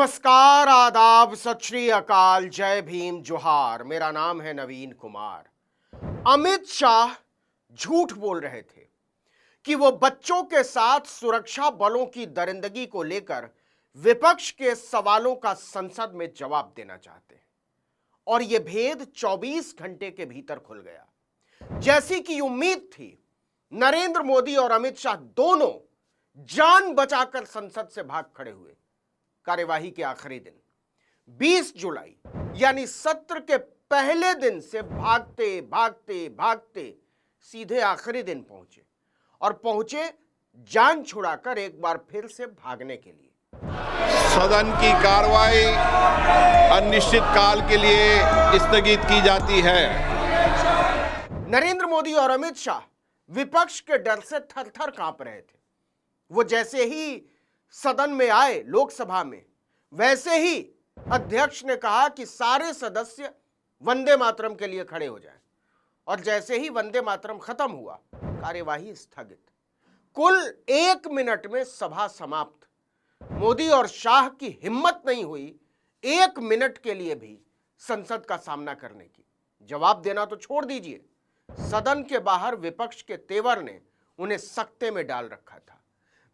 नमस्कार, आदाब, सत श्री अकाल, जय भीम, जोहार। मेरा नाम है नवीन कुमार। अमित शाह झूठ बोल रहे थे कि वो बच्चों के साथ सुरक्षा बलों की दरिंदगी को लेकर विपक्ष के सवालों का संसद में जवाब देना चाहते हैं, और यह भेद 24 घंटे के भीतर खुल गया। जैसी कि उम्मीद थी, नरेंद्र मोदी और अमित शाह दोनों जान बचाकर संसद से भाग खड़े हुए। कार्यवाही के आखिरी दिन 20 जुलाई यानी सत्र के पहले दिन से भागते भागते भागते सीधे आखिरी दिन पहुंचे, और पहुंचे जान छुड़ाकर एक बार फिर से भागने के लिए। सदन की कार्रवाई अनिश्चित काल के लिए स्थगित की जाती है। नरेंद्र मोदी और अमित शाह विपक्ष के डर से थर-थर कांप रहे थे। वो जैसे ही सदन में आए लोकसभा में, वैसे ही अध्यक्ष ने कहा कि सारे सदस्य वंदे मातरम के लिए खड़े हो जाएं, और जैसे ही वंदे मातरम खत्म हुआ, कार्यवाही स्थगित। कुल 1 मिनट में सभा समाप्त। मोदी और शाह की हिम्मत नहीं हुई 1 मिनट के लिए भी संसद का सामना करने की। जवाब देना तो छोड़ दीजिए, सदन के बाहर विपक्ष के तेवर ने उन्हें सकते में डाल रखा था।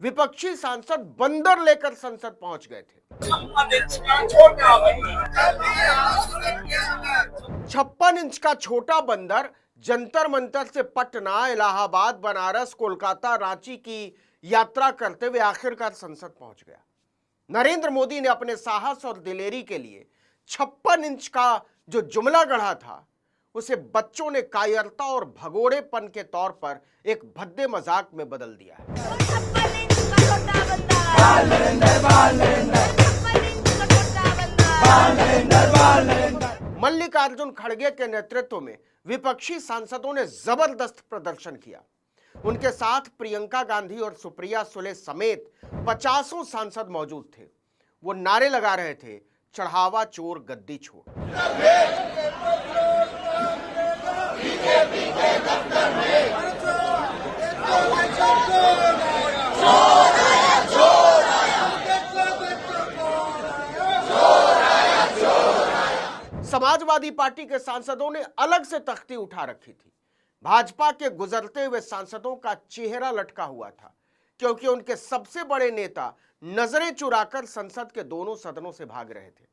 विपक्षी सांसद बंदर लेकर संसद पहुंच गए थे। 56 इंच का छोटा बंदर जंतर मंतर से पटना, इलाहाबाद, बनारस, कोलकाता, रांची की यात्रा करते हुए आखिरकार संसद पहुंच गया। नरेंद्र मोदी ने अपने साहस और दिलेरी के लिए 56 इंच का जो जुमला गढ़ा था, उसे बच्चों ने कायरता और भगोड़ेपन के तौर पर एक भद्दे मजाक में बदल दिया है। मल्लिकार्जुन खड़गे के नेतृत्व में विपक्षी सांसदों ने जबरदस्त प्रदर्शन किया। उनके साथ प्रियंका गांधी और सुप्रिया सुले समेत 50 सांसद मौजूद थे। वो नारे लगा रहे थे, चढ़ावा चोर गद्दी छोड़। समाजवादी पार्टी के सांसदों ने अलग से तख्ती उठा रखी थी। भाजपा के गुजरते हुए सांसदों का चेहरा लटका हुआ था, क्योंकि उनके सबसे बड़े नेता नजरें चुराकर संसद के दोनों सदनों से भाग रहे थे।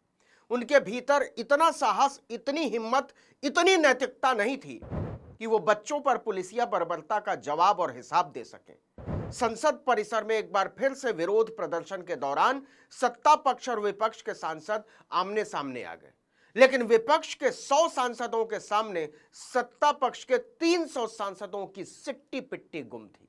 उनके भीतर इतना साहस, इतनी हिम्मत, इतनी नैतिकता नहीं थी कि वो बच्चों पर पुलिसिया बर्बरता का जवाब और हिसाब दे सकें। संसद परिसर में एक बार फिर से विरोध प्रदर्शन के दौरान सत्ता पक्ष और विपक्ष के सांसद आमने सामने आ गए, लेकिन विपक्ष के 100 सांसदों के सामने सत्ता पक्ष के 300 सांसदों की सिट्टी पिट्टी गुम थी।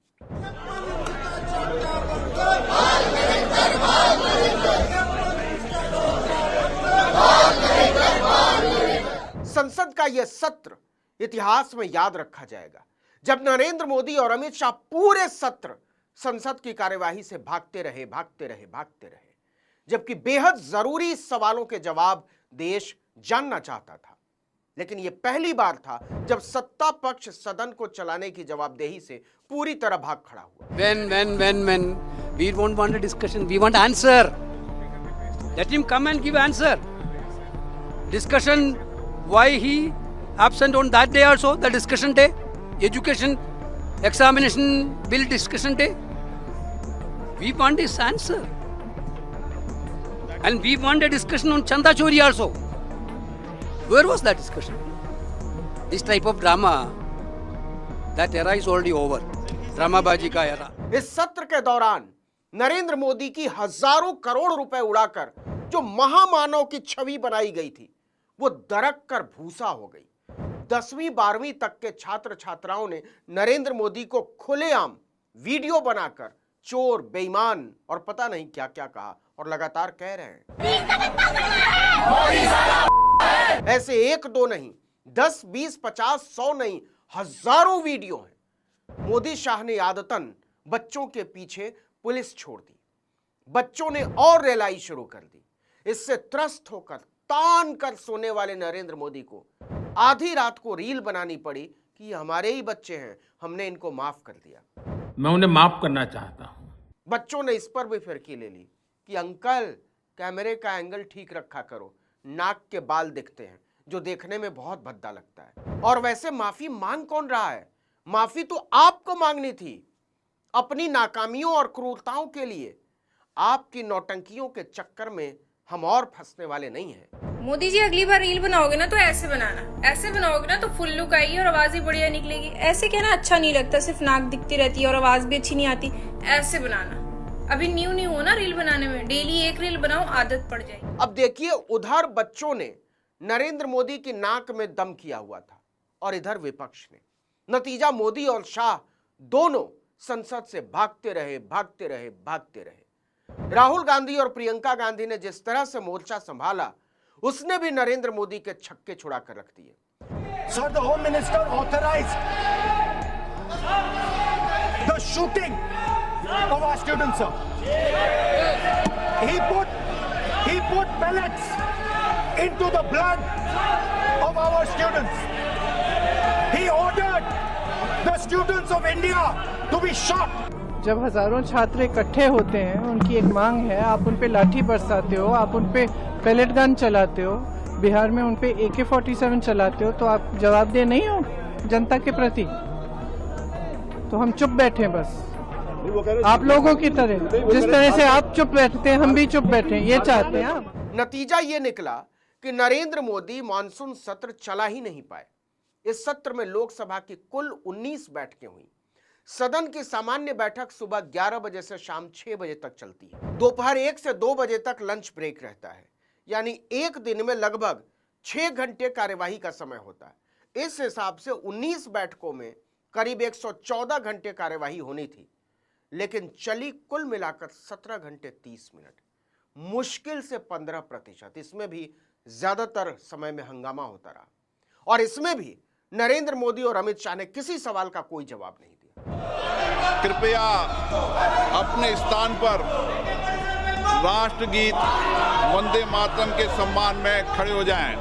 संसद का यह सत्र इतिहास में याद रखा जाएगा, जब नरेंद्र मोदी और अमित शाह पूरे सत्र संसद की कार्यवाही से भागते रहे, जबकि बेहद जरूरी सवालों के जवाब देश जानना चाहता था। लेकिन यह पहली बार था जब सत्ता पक्ष सदन को चलाने की जवाबदेही से पूरी तरह भाग खड़ा हुआ। When we don't want a discussion, we want answer. Let him come and give answer. Discussion, why he absent on that day also, the discussion day, education, examination bill discussion day. We want his answer. And we want a discussion on Chanda Chori also. Where was that discussion? This type of drama, that era is already over. ड्रामाबाजी का era. इस सत्र के दौरान नरेंद्र मोदी की हजारों करोड़ रुपए उड़ाकर जो महामानव की छवि बनाई गई थी, वो दरक कर भूसा हो गई। 10वीं 12वीं तक के छात्र छात्राओं ने नरेंद्र मोदी को खुलेआम वीडियो बनाकर चोर, बेईमान और पता नहीं क्या क्या कहा, और लगातार कह रहे हैं। ऐसे 1-2 नहीं, 10, 20, 50, 100 नहीं, हजारों वीडियो हैं। मोदी शाह ने आदतन बच्चों के पीछे पुलिस छोड़ दी। बच्चों ने और रेलाई शुरू कर दी। इससे त्रस्त होकर तान कर सोने वाले नरेंद्र मोदी को आधी रात को रील बनानी पड़ी कि हमारे ही बच्चे हैं, हमने इनको माफ कर दिया। मैं उन्हें माफ करना चाहता हूं। बच्चों ने इस पर भी फिरकी ले ली कि अंकल, कैमरे का एंगल ठीक रखा करो, नाक के बाल दिखते हैं जो देखने में बहुत भद्दा लगता है। और वैसे माफी मांग कौन रहा है? माफी तो आपको मांगनी थी अपनी नाकामियों और क्रूरताओं के लिए। आपकी नौटंकियों के चक्कर में हम और फंसने वाले नहीं हैं। मोदी जी अगली बार रील बनाओगे ना तो ऐसे बनाना, ऐसे बनाओगे ना तो फुल लुक आएगी और आवाज भी बढ़िया निकलेगी। ऐसे कहना अच्छा नहीं लगता, सिर्फ नाक दिखती रहती है और आवाज भी अच्छी नहीं आती। ऐसे बनाना, अभी न्यू हो ना रील बनाने में, डेली एक रील बनाओ, आदत पड़ जाएगी। अब देखिए, उधर बच्चों ने नरेंद्र मोदी की नाक में दम किया हुआ था और इधर विपक्ष ने। नतीजा, मोदी और शाह दोनों संसद से भागते रहे। राहुल गांधी और प्रियंका गांधी ने जिस तरह से मोर्चा संभाला, उसने भी नरेंद्र मोदी के छक्के छुड़ा कर रख दिए। Sir, the Home Minister authorized the shooting of our students, sir. He put pellets into the blood of our students. He ordered the students of India to be shot. जब हजारों छात्र इकट्ठे होते हैं, उनकी एक मांग है, आप उन पे लाठी बरसाते हो, आप उन पे पेलेट गन चलाते हो, बिहार में उन पे AK-47 चलाते हो, तो आप जवाबदेह नहीं हो जनता के प्रति? तो हम चुप बैठे बस, आप लोगों की तरह, जिस तरह से आप चुप बैठते हैं हम भी चुप बैठे, ये चाहते हैं आप। नतीजा ये निकला कि नरेंद्र मोदी मानसून सत्र चला ही नहीं पाए। इस सत्र में लोकसभा की कुल 19 बैठकें हुई। सदन की सामान्य बैठक सुबह 11 बजे से शाम 6 बजे तक चलती है। दोपहर 1 से 2 बजे तक लंच ब्रेक रहता है, यानी एक दिन में लगभग 6 घंटे कार्यवाही का समय होता है। इस हिसाब से 19 बैठकों में करीब 114 घंटे कार्यवाही होनी थी, लेकिन चली कुल मिलाकर 17 घंटे 30 मिनट, मुश्किल से 15%। इसमें भी ज्यादातर समय में हंगामा होता रहा और इसमें भी नरेंद्र मोदी और अमित शाह ने किसी सवाल का कोई जवाब नहीं दिया। कृपया अपने स्थान पर राष्ट्रगीत वंदे मातरम के सम्मान में खड़े हो जाएं।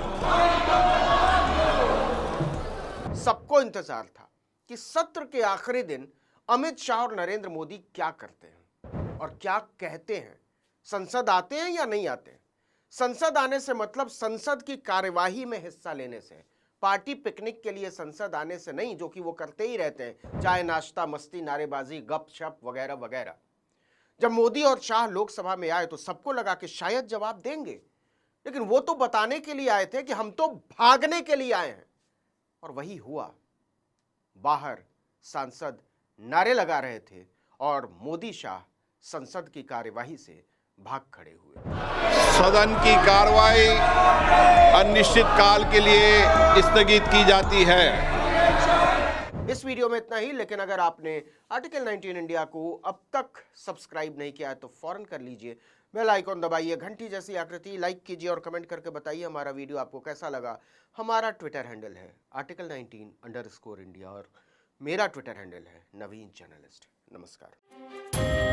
सबको इंतजार था कि सत्र के आखिरी दिन अमित शाह और नरेंद्र मोदी क्या करते हैं और क्या कहते हैं। संसद आते हैं या नहीं आते? संसद आने से मतलब संसद की कार्यवाही में हिस्सा लेने से, पार्टी पिकनिक के लिए संसद आने से नहीं, जो कि वो करते ही रहते हैं, चाय नाश्ता, मस्ती, नारेबाजी, गपशप वगैरह वगैरह। जब मोदी और शाह लोकसभा में आए तो सबको लगा कि शायद जवाब देंगे, लेकिन वो तो बताने के लिए आए थे कि हम तो भागने के लिए आए हैं, और वही हुआ। बाहर सांसद नारे लगा रहे थे और मोदी शाह संसद की कार्यवाही से भाग खड़े हुए। सदन की कार्रवाई अनिश्चित काल के लिए स्थगित की जाती है। इस वीडियो में इतना ही, लेकिन अगर आपने आर्टिकल 19 इंडिया को अब तक सब्सक्राइब नहीं किया है तो फौरन कर लीजिए, बेल आइकॉन दबाइए, घंटी जैसी आकृति, लाइक कीजिए और कमेंट करके बताइए हमारा वीडियो आपको कैसा लगा। हमारा ट्विटर हैंडल है article19_India और मेरा ट्विटर हैंडल है नवीन जर्नलिस्ट। नमस्कार।